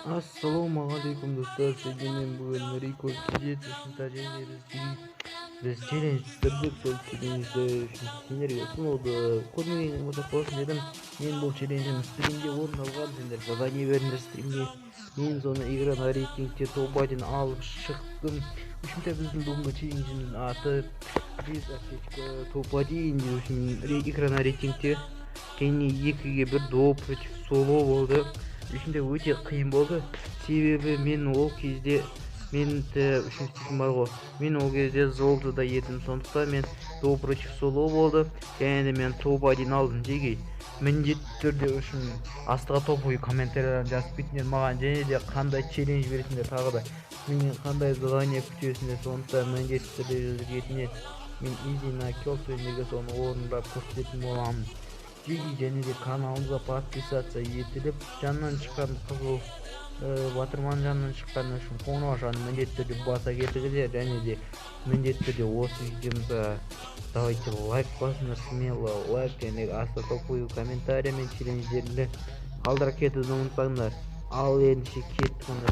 Assalamualaikum dostlar, segmen bugün record edeceğiz. Biz challenge istedik, sol challenge'de sendерге сыноуды көрмеген болсақ болсын дедім. Мен бұл челленжім стримде орын алған, сендер задание беріңдер стримге. Мен соны игра на рейтингте топ-1 алып шықтым. Үшінші біздің бүгінгі челленжіміздің аты топ-1 игра на рейтингте. Кейінне 2-1 дуо против соло болды. Үшінде өте қиын болды, себебі мен ол кезде мен ол кезде золотыда едім, сондықтан мен дуо против соло болды, және де мен топ-1 алдым. Жеге міндетті түрде үшін астыға топ-1 комментарияларын жазып кетіңдер маған, және де қандай челлендж бересіңдер, тағы да менен қандай задание күтесіңдер, сондықтан міндетті түрде жазып кетіңдер. Мен изи на kill сендерге соны орындап көрсететін боламын. Және де каналымызға подписаться етіліп, жанынан шыққан қызыл батырман жанынан шыққан үшін қоңырау міндетті түрде баса кетіңіздер, және де міндетті түрде осы видеомызға давайте лайк басыңдар, смело лайк, және астына топ-1 комментарий мен челлендждерді қалдырып кетуді ұмытпаңдар. Ал ендеше кеттік онда